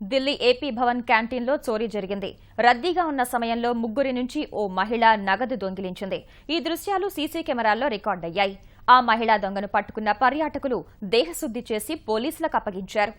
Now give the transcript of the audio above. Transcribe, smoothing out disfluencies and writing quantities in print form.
Delhi AP Bhavan క్యాంటీన్లో చోరీ జరిగింది. రద్దీగా ఉన్న సమయంలో ముగ్గురి నుంచి ఓ మహిళ నగదు దొంగిలించింది. ఈ దృశ్యాలు సీసీ కెమెరాల్లో రికార్డయ్యాయి. ఆ మహిళా దొంగను పట్టుకున్న పర్యాటకులు దేహశుద్ధి చేసి పోలీసులకు అప్పగించారు.